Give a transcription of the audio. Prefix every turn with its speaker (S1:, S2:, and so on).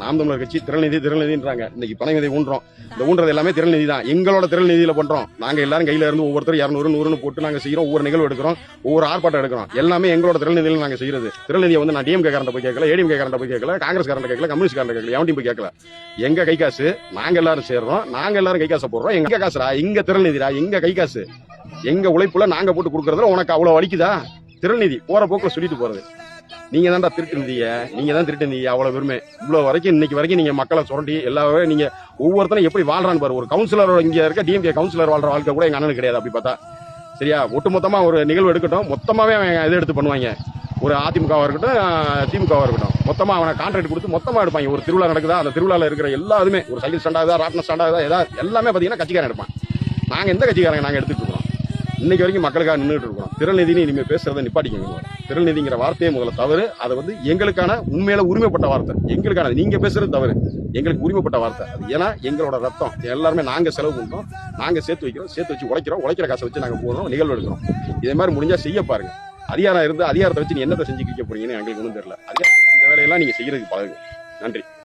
S1: நாம் தமிழர் கட்சி திரள்நிதின்றாங்க. இன்னைக்கு பனை விதை ஊன்றோம். இந்த ஊன்றது எல்லாமே திரள்நிதி தான். எங்களோட திரள்நிதியில பண்றோம். நாங்க எல்லாரும் கையில இருந்து ஒவ்வொருத்தர் 200 100 போட்டு நாங்க செய்யறோம். ஒவ்வொரு நிகழ்வு எடுக்கிறோம், ஒவ்வொரு ஆர்ப்பாட்டம் எடுக்கிறோம். எல்லாமே எங்களோட திரள்நிதியில நாங்க செய்யறது. திரள்நிதியை வந்து நான் டிஎம்கே காரண்ட போய் கேட்கல, ஏடிஎம்கே காரண்ட போய் கேட்கல, காங்கிரஸ் காரண்ட கேட்கல, கம்யூனிஸ்ட் காரண்ட கேட்கல, எவன்டையும் போய் கேட்கல. எங்க கை காசு, நாங்க எல்லாரும் சேர்றோம், நாங்க எல்லாரும் கை காசை போடுறோம். எங்க காசுடா, எங்க திரள்நிதிடா, எங்க கை காசு, எங்க உழைப்புல நாங்க போட்டு கொடுக்கறதுல உனக்கு அவ்வளவு வலிக்குதா? திரள்நிதி போற போக்குல சொல்லிட்டு போறது. நீங்க தான்டா திருட்டு நிதிய, நீங்க தான் திருட்டு நிதிய. அவ்வளவு பெருமை. இவ்வளவு வரைக்கும் இன்னைக்கு வரைக்கும் நீங்க மக்களை சுரண்டி எல்லாரும் நீங்க ஒவ்வொருத்தரும் எப்படி வாழ்றான்னு பாரு. ஒரு கவுன்சிலர் இங்க இருக்க டிஎம்கே கவுன்சிலர் வாழ்ற வாழ்க்கை கூட எங்க அண்ணனுக்கு கிடையாது. அப்படி பார்த்தா சரியா? ஒட்டுமொத்தமா ஒரு நிகழ்வு எடுக்கட்டும், மொத்தமாவே இதை எடுத்து பண்ணுவாங்க. ஒரு அதிமுகவா இருக்கட்டும், திமுகவா இருக்கட்டும், மொத்தமா அவனை கான்ட்ராக்ட் கொடுத்து மொத்தமா எடுப்பாங்க. ஒரு திருவிழா நடக்குதா, அந்த திருவிழால இருக்கிற எல்லாருமே, ஒரு சைக்கிள் ஸ்டாண்ட் ஆகுதா, ராட்ன ஸ்டாண்ட் ஆகுதா, ஏதாவது எல்லாமே பாத்தீங்கன்னா கட்சிக்காரன் எடுப்பான். நாங்க எந்த கட்சிக்காரங்க நாங்க எடுத்துட்டு இருக்கோம்? இன்னைக்கு வரைக்கும் மக்களுக்காக நின்றுட்டு இருக்கோம். திரள்நிதினு இனிமே பேசுறதை நிப்பாட்டிக்கங்க. திரள்நிதிங்கிற வார்த்தையே முதல்ல தவறு. அதை வந்து எங்களுக்கான உண்மையில உரிமைப்பட்ட வார்த்தை. எங்களுக்கான நீங்க பேசுறது தவறு. எங்களுக்கு உரிமைப்பட்ட வார்த்தை அது. ஏன்னா எங்களோட ரத்தம் எல்லாருமே நாங்க செலவு பண்றோம், நாங்க சேர்த்து வைக்கிறோம், சேர்த்து வச்சு உழைக்கிறோம், உழைக்கிற காசை வச்சு நாங்க போடுறோம், நிகழ்வு எடுக்கிறோம். இதே மாதிரி முடிஞ்சா செய்ய பாருங்க. அதிகாரம் இருந்து அதிகாரத்தை வச்சு நீ என்னத்தை செஞ்சு வைக்க போறீங்கன்னு எங்களுக்கு ஒன்றும் தெரியல. இந்த வேலையெல்லாம் நீங்க செய்யறதுக்கு பழகுங்க. நன்றி.